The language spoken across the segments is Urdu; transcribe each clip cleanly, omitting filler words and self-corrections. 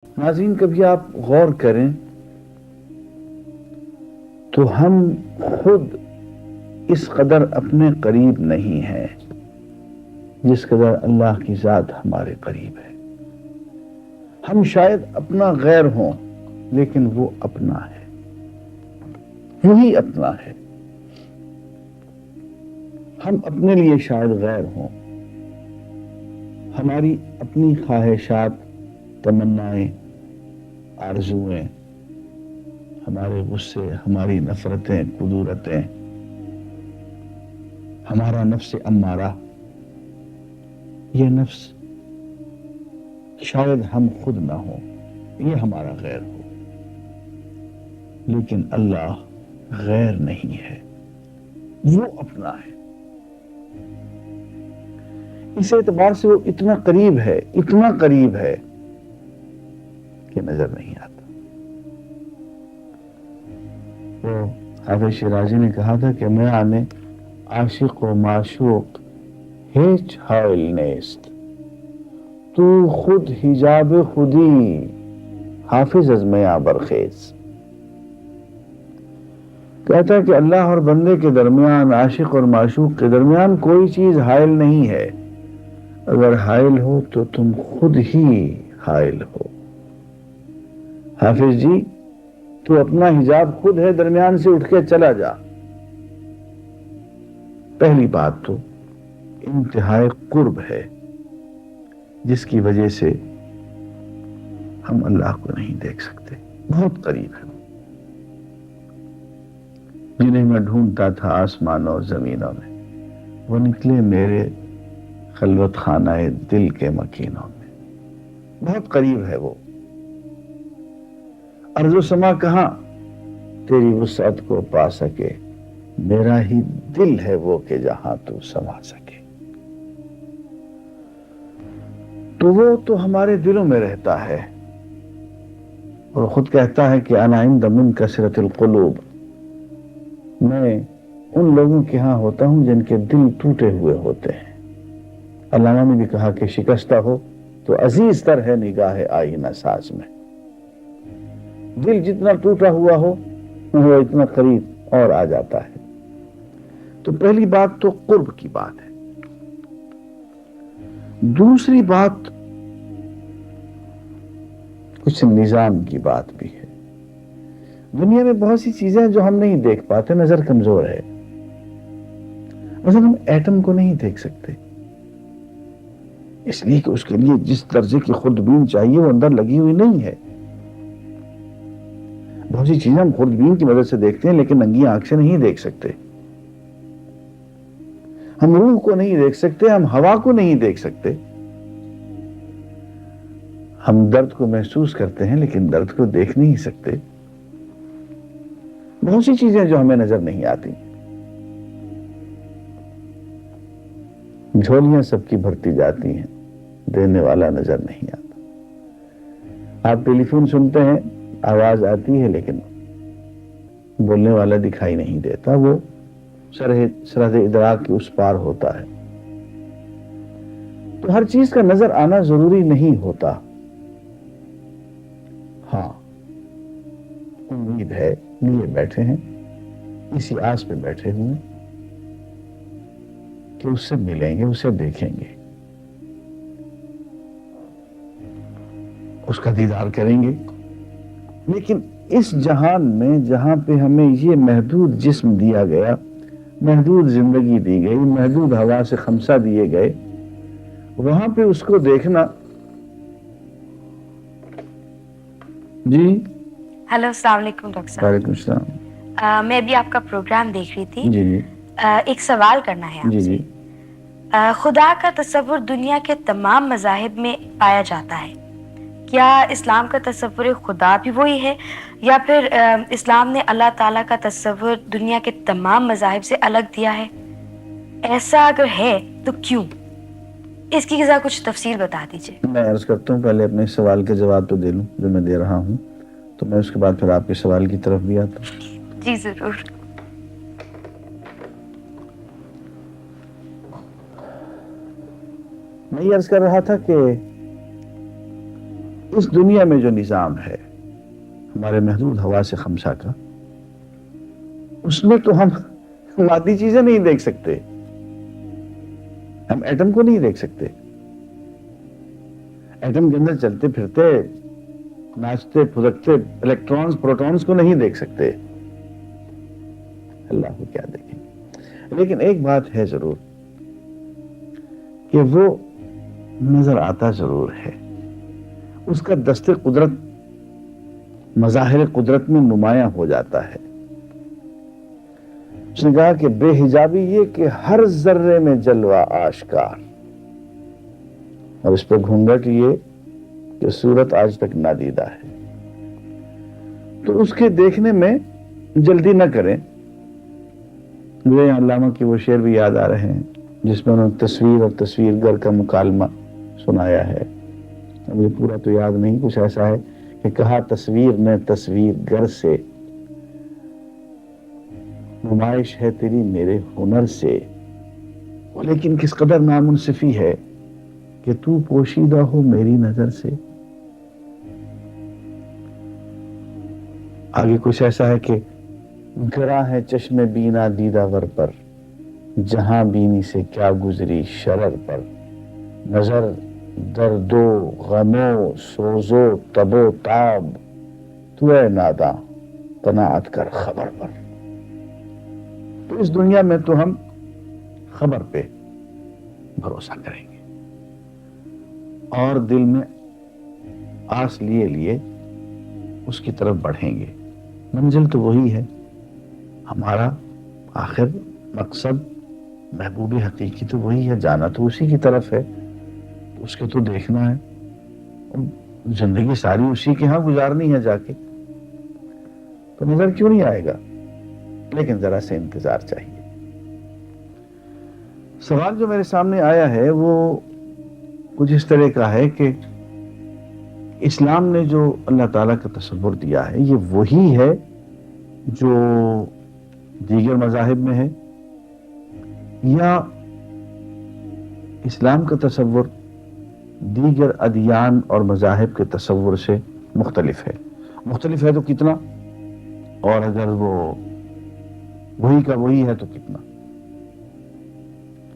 ناظرین کبھی آپ غور کریں تو ہم خود اس قدر اپنے قریب نہیں ہیں جس قدر اللہ کی ذات ہمارے قریب ہے. ہم شاید اپنا غیر ہوں لیکن وہ اپنا ہے، وہی اپنا ہے. ہم اپنے لیے شاید غیر ہوں، ہماری اپنی خواہشات، تمنائیں، آرزویں، ہمارے غصے، ہماری نفرتیں، قدورتیں، ہمارا نفس امارہ، یہ نفس شاید ہم خود نہ ہوں، یہ ہمارا غیر ہو. لیکن اللہ غیر نہیں ہے، وہ اپنا ہے. اس اعتبار سے وہ اتنا قریب ہے، اتنا قریب ہے کہ نظر نہیں آتا. وہ حافظ شیرازی نے کہا تھا کہ میں آنے عاشق و معشوق ہیچ حائل نیست، تو خود حجاب خودی حافظ از میاں برخیز. کہتا ہے کہ اللہ اور بندے کے درمیان، عاشق اور معشوق کے درمیان کوئی چیز حائل نہیں ہے. اگر حائل ہو تو تم خود ہی حائل ہو. حافظ جی تو اپنا حجاب خود ہے، درمیان سے اٹھ کے چلا جا. پہلی بات تو انتہائی قرب ہے جس کی وجہ سے ہم اللہ کو نہیں دیکھ سکتے. بہت قریب ہے. جنہیں میں ڈھونڈتا تھا آسمانوں اور زمینوں میں، وہ نکلے میرے خلوت خانہ دل کے مکینوں میں. بہت قریب ہے وہ. ارض و سما کہاں تیری وسعت کو پا سکے، میرا ہی دل ہے وہ کہ جہاں تو سما سکے. تو وہ تو ہمارے دلوں میں رہتا ہے، اور خود کہتا ہے کہ انا عند من کثرت القلوب، میں ان لوگوں کے ہاں ہوتا ہوں جن کے دل ٹوٹے ہوئے ہوتے ہیں. علامہ نے بھی کہا کہ شکستہ ہو تو عزیز تر ہے نگاہ آئینہ ساز میں. دل جتنا ٹوٹا ہوا ہو وہ اتنا قریب اور آ جاتا ہے. تو پہلی بات تو قرب کی بات ہے. دوسری بات کچھ نظام کی بات بھی ہے. دنیا میں بہت سی چیزیں جو ہم نہیں دیکھ پاتے، نظر کمزور ہے. مثلا ہم ایٹم کو نہیں دیکھ سکتے، اس لیے کہ اس کے لیے جس درجے کی خوردبین چاہیے وہ اندر لگی ہوئی نہیں ہے. بہت سی چیزیں ہم خوردبین کی مدد سے دیکھتے ہیں لیکن ننگی آنکھ سے نہیں دیکھ سکتے. ہم روح کو نہیں دیکھ سکتے، ہم ہوا کو نہیں دیکھ سکتے. ہم درد کو محسوس کرتے ہیں لیکن درد کو دیکھ نہیں سکتے. بہت سی چیزیں جو ہمیں نظر نہیں آتی. جھولیاں سب کی بھرتی جاتی ہیں، دینے والا نظر نہیں آتا. آپ ٹیلی فون سنتے ہیں، آواز آتی ہے لیکن بولنے والا دکھائی نہیں دیتا، وہ سرحد ادراک کے اس پار ہوتا ہے. تو ہر چیز کا نظر آنا ضروری نہیں ہوتا. ہاں امید ہے، لیے بیٹھے ہیں، اسی آس پہ بیٹھے ہوئے کہ اس سے ملیں گے، اسے دیکھیں گے، اس کا دیدار کریں گے. لیکن اس جہان میں جہاں پہ ہمیں یہ محدود جسم دیا گیا، محدود زندگی دی گئی، محدود ہوا سے خمسہ دیے گئے، وہاں پہ اس کو دیکھنا. جی ہیلو، السلام علیکم ڈاکٹر صاحب. وعلیکم السلام. میں بھی آپ کا پروگرام دیکھ رہی تھی. جی جی ایک سوال کرنا ہے آپ جی سے. جی خدا کا تصور دنیا کے تمام مذاہب میں پایا جاتا ہے. کیا اسلام کا تصور خدا بھی وہی ہے، یا پھر اسلام نے اللہ تعالیٰ کا تصور دنیا کے تمام مذاہب سے الگ دیا ہے؟ ایسا اگر ہے تو کیوں؟ اس کی ذرا کچھ تفصیل بتا دیجیے. میں عرض کرتا ہوں، پہلے اپنے سوال کے جواب تو دے لوں جو میں دے رہا ہوں، تو میں اس کے بعد پھر آپ کے سوال کی طرف بھی آتا ہوں. جی ضرور. میں یہ عرض کر رہا تھا کہ اس دنیا میں جو نظام ہے ہمارے محدود حواس خمسہ کا، اس میں تو ہم مادی چیزیں نہیں دیکھ سکتے، ہم ایٹم کو نہیں دیکھ سکتے، ایٹم کے اندر چلتے پھرتے ناچتے پھدکتے الیکٹرانز پروٹونز کو نہیں دیکھ سکتے، اللہ کو کیا دیکھیں۔ لیکن ایک بات ہے ضرور کہ وہ نظر آتا ضرور ہے، اس کا دست قدرت مظاہر قدرت میں نمایاں ہو جاتا ہے۔ اس نے کہا کہ بے حجابی یہ کہ ہر ذرے میں جلوہ آشکار، اور اس پہ گھونگھٹ یہ کہ صورت آج تک نادیدہ ہے، تو اس کے دیکھنے میں جلدی نہ کریں۔ مجھے یہاں علامہ کی وہ شعر بھی یاد آ رہے ہیں جس میں انہوں نے تصویر اور تصویر گر کا مکالمہ سنایا ہے، مجھے پورا تو یاد نہیں، کچھ ایسا ہے کہ کہا تصویر نے تصویر گر سے، نمائش ہے تیری میرے ہنر سے، لیکن کس قدر نامنصفی ہے کہ تو پوشیدہ ہو میری نظر سے۔ آگے کچھ ایسا ہے کہ گراں ہے چشم بینا دیدہ ور پر، جہاں بینی سے کیا گزری شرر پر، نظر درد و غم و سوز و تب و تاب، تو اے ناداں قناعت کر خبر پر۔ تو اس دنیا میں تو ہم خبر پہ بھروسہ کریں گے اور دل میں آس لیے لیے اس کی طرف بڑھیں گے۔ منزل تو وہی ہے، ہمارا آخر مقصد محبوب حقیقی تو وہی ہے، جانا تو اسی کی طرف ہے، اس کو تو دیکھنا ہے، زندگی ساری اسی کے ہاں گزارنی ہے جا کے، تو نظر کیوں نہیں آئے گا؟ لیکن ذرا سے انتظار چاہیے۔ سوال جو میرے سامنے آیا ہے وہ کچھ اس طرح کا ہے کہ اسلام نے جو اللہ تعالیٰ کا تصور دیا ہے یہ وہی ہے جو دیگر مذاہب میں ہے، یا اسلام کا تصور دیگر ادیان اور مذاہب کے تصور سے مختلف ہے؟ مختلف ہے تو کتنا، اور اگر وہ وہی کا وہی ہے تو کتنا،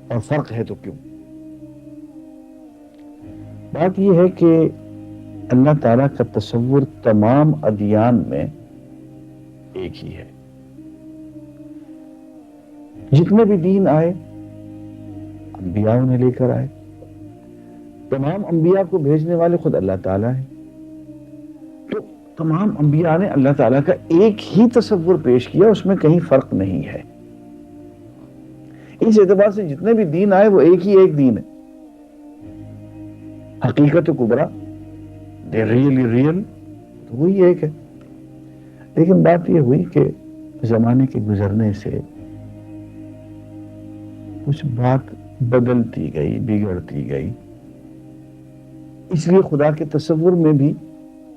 اور فرق ہے تو کیوں؟ بات یہ ہے کہ اللہ تعالیٰ کا تصور تمام ادیان میں ایک ہی ہے۔ جتنے بھی دین آئے انبیاء انہیں لے کر آئے، تمام انبیاء کو بھیجنے والے خود اللہ تعالیٰ ہیں، تو تمام انبیاء نے اللہ تعالیٰ کا ایک ہی تصور پیش کیا، اس میں کہیں فرق نہیں ہے۔ اس اعتبار سے جتنے بھی دین آئے وہ ایک ہی ایک دین ہے، حقیقت کبریٰ، ریئلی ریئل، تو وہی ایک ہے۔ لیکن بات یہ ہوئی کہ زمانے کے گزرنے سے کچھ بات بدلتی گئی، بگڑتی گئی، اس لیے خدا کے تصور میں بھی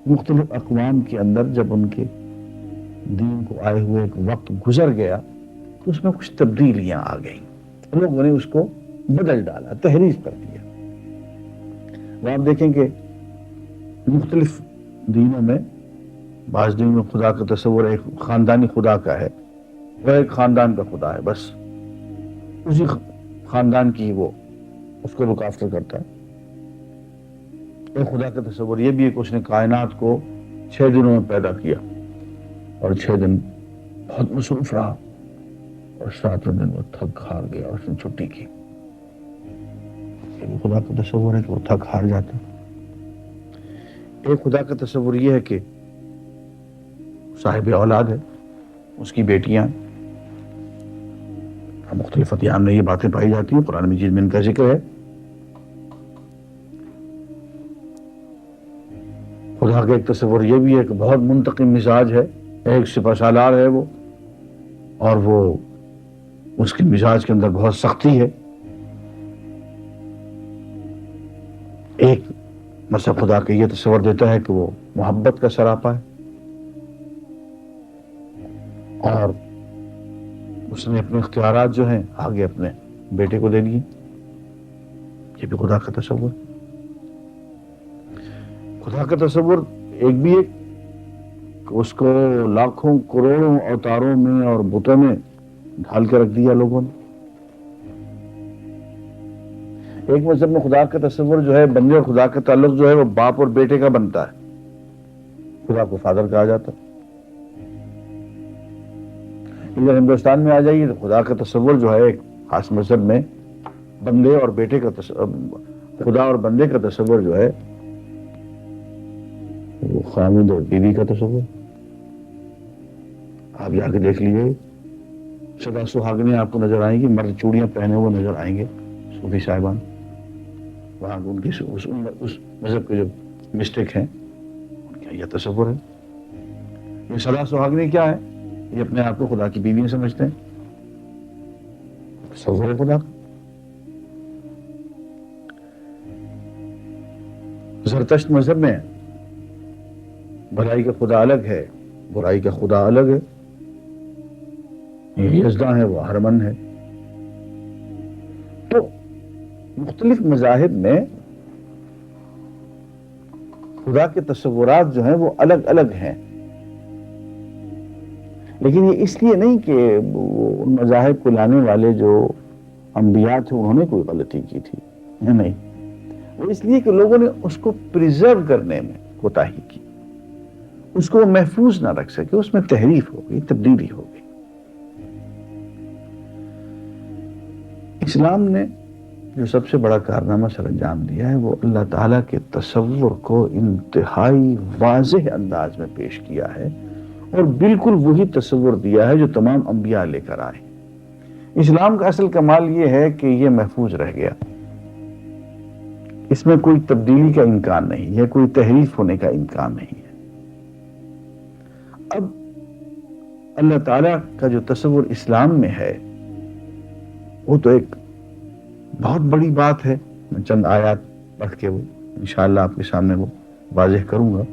مختلف اقوام کے اندر جب ان کے دین کو آئے ہوئے ایک وقت گزر گیا تو اس میں کچھ تبدیلیاں آ گئیں، لوگوں نے اس کو بدل ڈالا، تحریف کر دیا۔ وہ آپ دیکھیں کہ مختلف دینوں میں بعض دینوں میں خدا کا تصور ایک خاندانی خدا کا ہے، وہ ایک خاندان کا خدا ہے، بس اسی خاندان کی وہ اس کو لک آفٹر کرتا ہے۔ ایک خدا کا تصور یہ بھی ہے کہ اس نے کائنات کو 6 دنوں میں پیدا کیا اور 6 دن بہت مصروف رہا اور 7ویں دن وہ تھک ہار گیا اور اس نے چھٹی کی۔ یہ بھی خدا کا تصور ہے کہ وہ تھک ہار جاتا ہے۔ ایک خدا کا تصور یہ ہے کہ صاحب اولاد ہے، اس کی بیٹیاں، مختلف ادیان میں یہ باتیں پائی جاتی ہیں، قرآن مجید میں ان کا ذکر ہے۔ خدا کا ایک تصور یہ بھی ہے کہ بہت منتقم مزاج ہے، ایک سپہ سالار ہے وہ، اور وہ اس کے مزاج کے اندر بہت سختی ہے۔ ایک مثلا خدا کا یہ تصور دیتا ہے کہ وہ محبت کا سراپا ہے، اور اس نے اپنے اختیارات جو ہیں آگے اپنے بیٹے کو دے دیے۔ یہ بھی خدا کا تصور۔ خدا کا تصور ایک بھی ایک اس کو لاکھوں کروڑوں اوتاروں میں اور بتوں میں ڈھال کے رکھ دیا لوگوں نے. ایک مذہب میں خدا کا تصور جو ہے بندے اور خدا کا تعلق جو ہے وہ باپ اور بیٹے کا بنتا ہے. خدا کو فادر کہا جاتا ہے. اگر ہندوستان میں آ جائیے تو خدا کا تصور جو ہے ایک خاص مذہب میں بندے اور بیٹے کا خدا اور بندے کا تصور جو ہے وہ خامد اور بیوی کا تصور. آپ جا کے دیکھ لیجیے, سدا سہاگنیں آپ کو نظر آئیں گی, مرد چوڑیاں پہنے ہوئے نظر آئیں گے, صوفی صاحبان. وہاں ان کی اس مذہب کے جو مسٹک ہیں ان کا یہ تصور ہے. یہ سدا سہاگنی کیا ہے؟ یہ اپنے آپ کو خدا کی بیویاں سمجھتے ہیں. تصور ہے خدا کا. زرتشت مذہب میں بھلائی کا خدا الگ ہے, برائی کا خدا الگ ہے. یہ یزداں ہے, وہ ہرمن ہے. تو مختلف مذاہب میں خدا کے تصورات جو ہیں وہ الگ الگ ہیں. لیکن یہ اس لیے نہیں کہ ان مذاہب کو لانے والے جو انبیاء تھے انہوں نے کوئی غلطی کی تھی, نہیں. وہ اس لیے کہ لوگوں نے اس کو پریزرو کرنے میں کوتاہی کی, اس کو محفوظ نہ رکھ سکے, اس میں تحریف ہو گئی, تبدیلی ہو گئی. اسلام نے جو سب سے بڑا کارنامہ سر انجام دیا ہے وہ اللہ تعالیٰ کے تصور کو انتہائی واضح انداز میں پیش کیا ہے, اور بالکل وہی تصور دیا ہے جو تمام انبیاء لے کر آئے. اسلام کا اصل کمال یہ ہے کہ یہ محفوظ رہ گیا, اس میں کوئی تبدیلی کا امکان نہیں ہے, کوئی تحریف ہونے کا امکان نہیں ہے. اب اللہ تعالیٰ کا جو تصور اسلام میں ہے وہ تو ایک بہت بڑی بات ہے. میں چند آیات پڑھ کے وہ انشاءاللہ آپ کے سامنے وہ واضح کروں گا.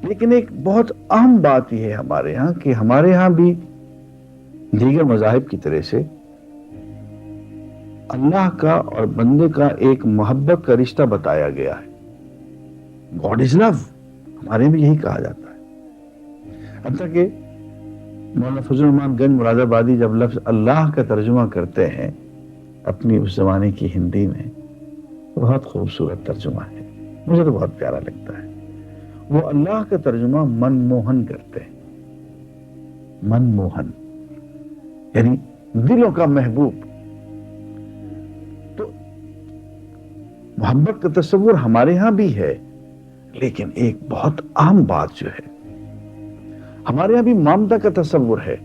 لیکن ایک بہت اہم بات یہ ہے ہمارے ہاں کہ ہمارے ہاں بھی دیگر مذاہب کی طرح سے اللہ کا اور بندے کا ایک محبت کا رشتہ بتایا گیا ہے. گاڈ از لو, ہمارے بھی یہی کہا جاتا ہے. حتیٰ کہ مولانا فضل الرحمان گنج مراد آبادی جب لفظ اللہ کا ترجمہ کرتے ہیں اپنی اس زمانے کی ہندی میں, بہت خوبصورت ترجمہ ہے, مجھے تو بہت پیارا لگتا ہے. وہ اللہ کا ترجمہ من موہن کرتے ہیں. من موہن یعنی دلوں کا محبوب. تو محبت کا تصور ہمارے ہاں بھی ہے, لیکن ایک بہت اہم بات جو ہے ہمارے یہاں بھی مامتا کا تصور ہے.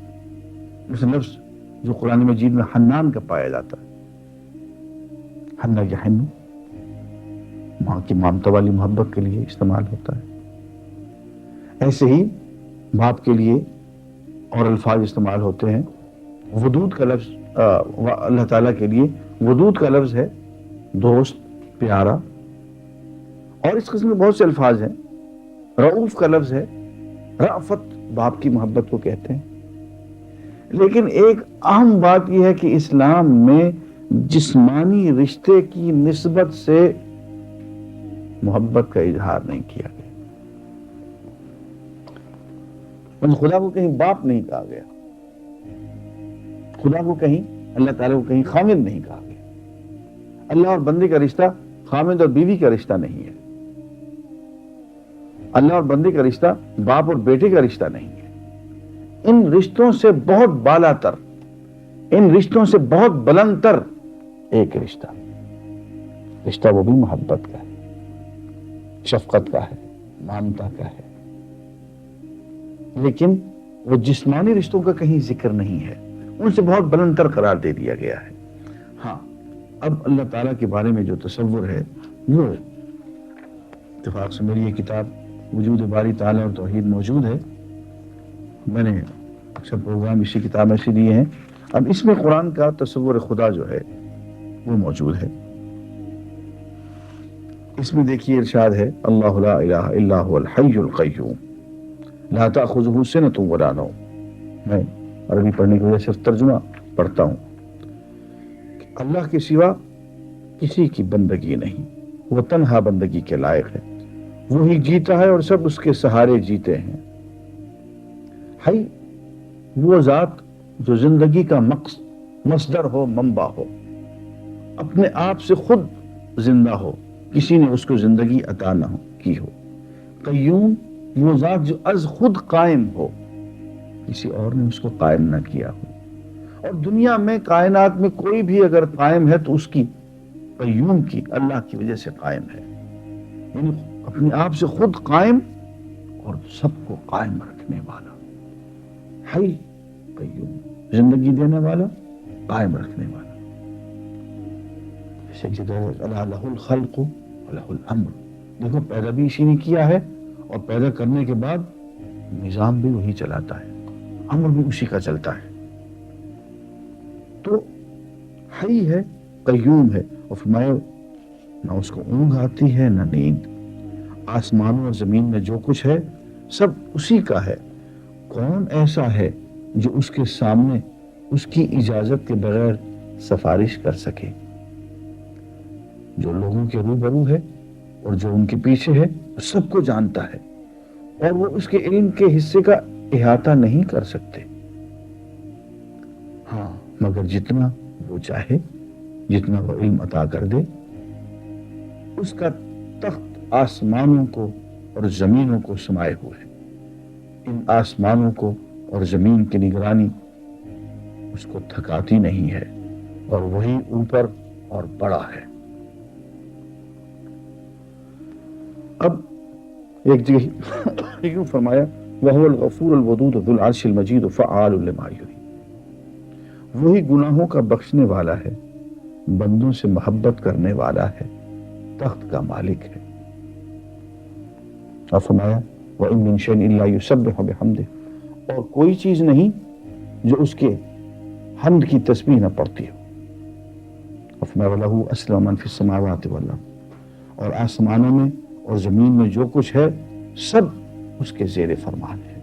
اس لفظ جو قرآن مجید میں حنان کا پایا جاتا ہے, حنا یا حنو, ماں کی مامتا والی محبت کے لیے استعمال ہوتا ہے. ایسے ہی باپ کے لیے اور الفاظ استعمال ہوتے ہیں. ودود کا لفظ اللہ تعالیٰ کے لیے ودود کا لفظ ہے دوست, پیارا. اور اس قسم کے بہت سے الفاظ ہیں. رؤوف کا لفظ ہے, رأفت باپ کی محبت کو کہتے ہیں. لیکن ایک اہم بات یہ ہے کہ اسلام میں جسمانی رشتے کی نسبت سے محبت کا اظہار نہیں کیا گیا. خدا کو کہیں باپ نہیں کہا گیا, خدا کو کہیں اللہ تعالیٰ کو کہیں خامد نہیں کہا گیا. اللہ اور بندے کا رشتہ خامد اور بیوی کا رشتہ نہیں ہے. اللہ اور بندے کا رشتہ باپ اور بیٹے کا رشتہ نہیں ہے. ان رشتوں سے بہت بالا تر, ان رشتوں سے بہت بلند تر ایک رشتہ وہ بھی محبت کا ہے, شفقت کا ہے, مامتا کا ہے. لیکن وہ جسمانی رشتوں کا کہیں ذکر نہیں ہے, ان سے بہت بلند تر قرار دے دیا گیا ہے. ہاں, اب اللہ تعالیٰ کے بارے میں جو تصور ہے وہ اتفاق سے میری یہ کتاب وجود باری تعالیٰ اور توحید موجود ہے. میں نے اکثر پروگرام اسی کتاب میں سے دیے ہیں. اب اس میں قرآن کا تصور خدا جو ہے وہ موجود ہے. اس میں دیکھیے ارشاد ہے, اللہ لا الہ الا هو الحی القیوم لا تأخذہ سنۃ ولا نوم. میں عربی پڑھنے کی وجہ سے صرف ترجمہ پڑھتا ہوں. اللہ کے سوا کسی کی بندگی نہیں, وہ تنہا بندگی کے لائق ہے، وہی جیتا ہے اور سب اس کے سہارے جیتے ہیں۔ حی وہ ذات جو زندگی کا مصدر ہو، منبع ہو، اپنے آپ سے خود زندہ ہو، کسی نے اس کو زندگی عطا نہ کی ہو۔ قیوم وہ ذات جو از خود قائم ہو، کسی اور نے اس کو قائم نہ کیا ہو۔ اور دنیا میں کائنات میں کوئی بھی اگر قائم ہے تو اس کی قیوم کی، اللہ کی وجہ سے قائم ہے، یعنی اپنے آپ سے خود قائم اور سب کو قائم رکھنے والا۔ حی قیوم زندگی دینے والا، قائم رکھنے والا۔ الا لہ الخلق ولہ الامر، دیکھو پیدا بھی اسی نے کیا ہے اور پیدا کرنے کے بعد نظام بھی وہی چلاتا ہے، امر بھی اسی کا چلتا ہے۔ تو حی ہے، قیوم ہے، اور فرمایا نہ اس کو اونگ آتی ہے نہ نیند، آسمانوں اور زمین میں جو کچھ ہے سب اسی کا ہے۔ کون ایسا ہے جو اس کے سامنے اس کی اجازت کے بغیر سفارش کر سکے؟ جو لوگوں کے روبرو ہے اور جو ان کے پیچھے ہے سب کو جانتا ہے، اور وہ اس کے علم کے حصے کا احاطہ نہیں کر سکتے، ہاں مگر جتنا وہ چاہے، جتنا وہ علم عطا کر دے۔ اس کا تخت آسمانوں کو اور زمینوں کو سمائے ہوئے ہے، ان آسمانوں کو اور زمین کی نگرانی اس کو تھکاتی نہیں ہے، اور وہی اوپر اور بڑا ہے۔ اب ایک جگہ یوں فرمایا وَهُوَ الْغَفُورُ الْوَدُودُ ذُو الْعَرْشِ الْمَجِيدُ فَعَّالٌ لِمَا يُرِيدُ، وہی گناہوں کا بخشنے والا ہے، بندوں سے محبت کرنے والا ہے، تخت کا مالک ہے۔ اور فرمایا وَإِن مِّن شَيْءٍ إِلَّا يُسَبِّحُ بِحَمْدِهِ، اور کوئی چیز نہیں جو اس کے حمد کی تسبیح نہ پڑتی ہو۔ اور فرمایا وَلَهُ أَسْلَمَ مَن فِي السَّمَاوَاتِ وَالْأَرْضِ، اور آسمانوں میں اور زمین میں جو کچھ ہے سب اس کے زیر فرمان ہے۔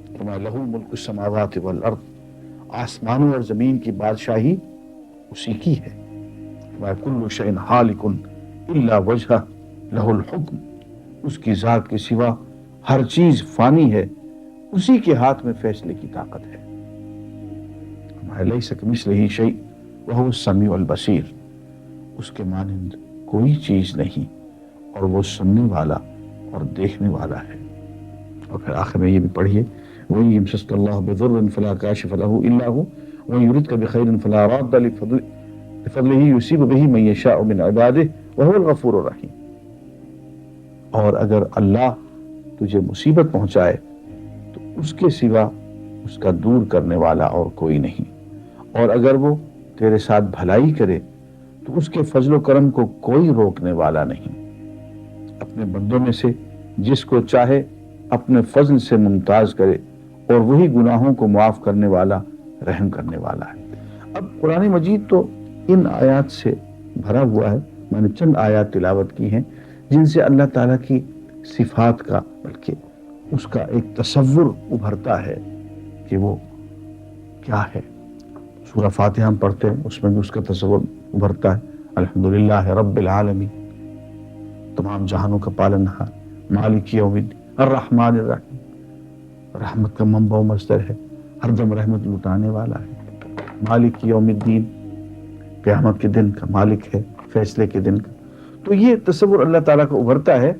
فرمایا لَهُ مُلْكُ السَّمَاوَاتِ وَالْأَرْضِ، آسمانوں اور زمین کی بادشاہی اسی کی ہے۔ فرمایا كُلُّ شَيْءٍ هَالِكٌ إِلَّا وَجْهَهُ لَهُ الْحُكْمُ، اس کی ذات کے سوا ہر چیز فانی ہے، اسی کے ہاتھ میں فیصلے کی طاقت ہے۔ فرمایا لَيْسَ كَمِثْلِهِ شَيْءٌ وَهُوَ السَّمِيعُ الْبَصِيرُ، اس کے مانند کوئی چیز نہیں اور وہ سننے والا اور دیکھنے والا ہے۔ اور پھر آخر میں یہ بھی پڑھیے وَإِن يَمْسَسْكَ اللَّهُ بِضُرٍّ فَلَا كَاشِفَ لَهُ إِلَّا هُوَ وَإِن يُرِدْكَ بِخَيْرٍ فَلَا رَادَّ لِفَضْلِهِ يُصِيبُ بِهِ مَن يَشَاءُ مِنْ عِبَادِهِ وَهُوَ الْغَفُورُ الرَّحِيمُ، اور اگر اللہ تجھے مصیبت پہنچائے تو اس کے سوا اس کا دور کرنے والا اور کوئی نہیں، اور اگر وہ تیرے ساتھ بھلائی کرے تو اس کے فضل و کرم کو کوئی روکنے والا نہیں۔ اپنے بندوں میں سے جس کو چاہے اپنے فضل سے ممتاز کرے، اور وہی گناہوں کو معاف کرنے والا، رحم کرنے والا ہے۔ اب قرآن مجید تو ان آیات سے بھرا ہوا ہے، میں نے چند آیات تلاوت کی ہیں جن سے اللہ تعالیٰ کی صفات کا بلکہ اس کا ایک تصور ابھرتا ہے کہ وہ کیا ہے۔ سورہ فاتحہ ہم پڑھتے ہیں، اس میں بھی اس کا تصور ابھرتا ہے، الحمدللہ رب العالمین، تمام جہانوں کا پالنہار، مالک یوم الدین، الرحمن الرحیم، رحمت کا منبع و مصدر ہے، ہر دم رحمت لٹانے والا ہے، مالک یوم الدین، قیامت کے دن کا مالک ہے، فیصلے کے دن کا۔ تو یہ تصور اللہ تعالیٰ کو ابھرتا ہے،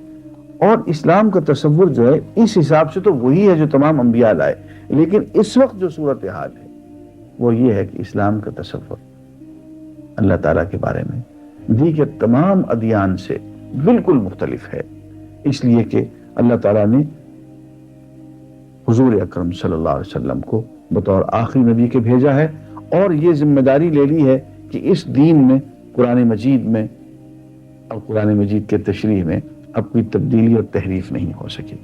اور اسلام کا تصور جو ہے اس حساب سے تو وہی ہے جو تمام انبیاء لائے، لیکن اس وقت جو صورتحال ہے وہ یہ ہے کہ اسلام کا تصور اللہ تعالیٰ کے بارے میں دیگر تمام ادیان سے بالکل مختلف ہے، اس لیے کہ اللہ تعالیٰ نے حضور اکرم صلی اللہ علیہ وسلم کو بطور آخری نبی کے بھیجا ہے، اور یہ ذمہ داری لے لی ہے کہ اس دین میں، قرآن مجید میں اور قرآن مجید کے تشریح میں اب کوئی تبدیلی اور تحریف نہیں ہو سکے۔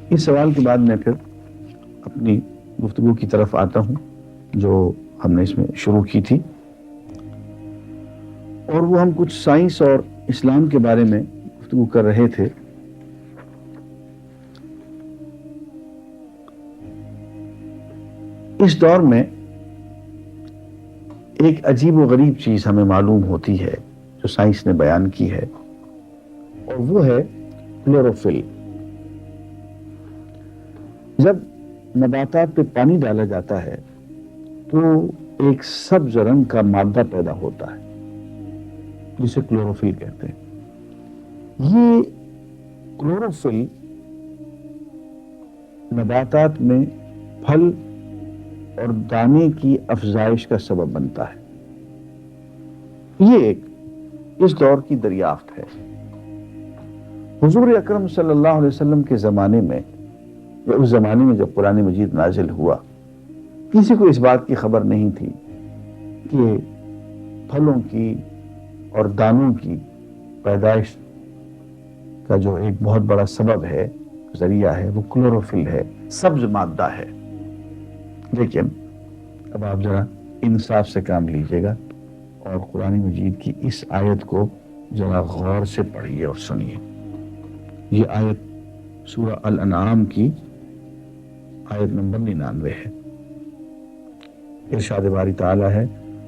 اس سوال کے بعد میں پھر اپنی گفتگو کی طرف آتا ہوں جو ہم نے اس میں شروع کی تھی، اور وہ ہم کچھ سائنس اور اسلام کے بارے میں گفتگو کر رہے تھے۔ اس دور میں ایک عجیب و غریب چیز ہمیں معلوم ہوتی ہے جو جو سائنس نے بیان کی ہے، اور وہ ہے کلوروفل۔ جب نباتات پہ پانی ڈالا جاتا ہے تو ایک سبز رنگ کا مادہ پیدا ہوتا ہے جسے کلوروفل کہتے ہیں۔ یہ کلوروفل نباتات میں پھل اور دانے کی افزائش کا سبب بنتا ہے۔ یہ ایک اس دور کی دریافت ہے۔ حضور اکرم صلی اللہ علیہ وسلم کے زمانے میں، یا اس زمانے میں جب قرآن مجید نازل ہوا، کسی کو اس بات کی خبر نہیں تھی کہ پھلوں کی اور دانوں کی پیدائش کا جو ایک بہت بڑا سبب ہے، ذریعہ ہے، وہ کلوروفل ہے، سبز مادہ ہے۔ لیکن اب آپ ذرا انصاف سے کام لیجئے گا اور قرآن مجید کی اس آیت کو ذرا غور سے پڑھیے اور سنیے۔ یہ آیت سورہ الانعام کی آیت نمبر 99 ہے۔ ارشاد باری تعالی ہے،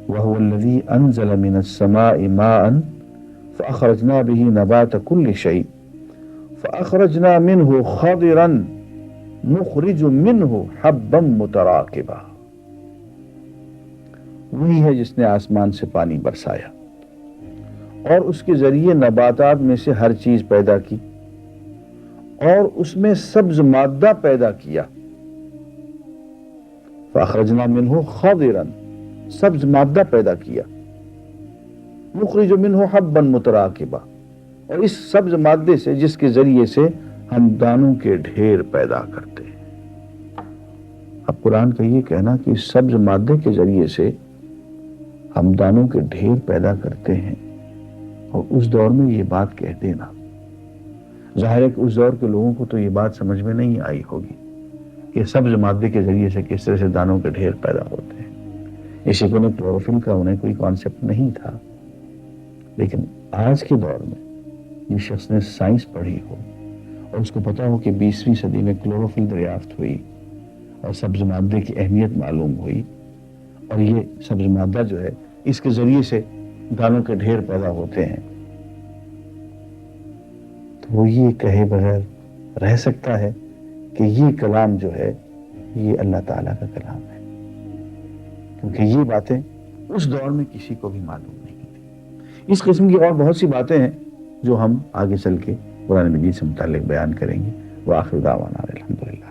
وَهُوَ الَّذِي أَنزَلَ مِنَ السَّمَاءِ مَاءً فَأَخْرَجْنَا بِهِ نَبَاتَ كُلِّ شَيْءٍ فَأَخْرَجْنَا مِنْهُ خَضِرًا نُخْرِجُ مِنْهُ حَبًّا مُتَرَاكِبًا۔ وہی ہے جس نے آسمان سے پانی برسایا اور اس کے ذریعے نباتات میں سے ہر چیز پیدا کی اور اس میں سبز مادہ پیدا کیا۔ فَأَخْرَجْنَا مِنْهُ خَضِرًا، سبز مادہ پیدا کیا، نُخْرِجُ مِنْهُ حَبًّا مُتَرَاكِبًا، اور اس سبز مادے سے، جس کے ذریعے سے ہم دانوں کے ڈھیر پیدا کرتے ہیں۔ اب قرآن کا یہ کہنا کہ اس سبز مادے کے ذریعے سے ہم دانوں کے ڈھیر پیدا کرتے ہیں، اور اس دور میں یہ بات کہہ دینا، ظاہر ہے کہ اس دور کے لوگوں کو تو یہ بات سمجھ میں نہیں آئی ہوگی کہ سبز مادے کے ذریعے سے کس طرح سے دانوں کے ڈھیر پیدا ہوتے ہیں۔ اسی کو کلوروفل کا انہیں کوئی کانسیپٹ نہیں تھا۔ لیکن آج کے دور میں یہ شخص نے سائنس پڑھی ہو اور اس کو پتا ہو کہ 20ویں صدی میں کلوروفل دریافت ہوئی اور سبز مادے کی اہمیت معلوم ہوئی، اور یہ سبز مادہ جو ہے اس کے ذریعے سے دانوں کے ڈھیر پیدا ہوتے ہیں، تو وہ یہ کہے بغیر رہ سکتا ہے کہ یہ کلام جو ہے یہ اللہ تعالیٰ کا کلام ہے؟ کیونکہ یہ باتیں اس دور میں کسی کو بھی معلوم نہیں تھی۔ اس قسم کی اور بہت سی باتیں ہیں جو ہم آگے چل کے قرآن مجید سے متعلق بیان کریں گے۔ وآخر دعوانا الحمدللہ۔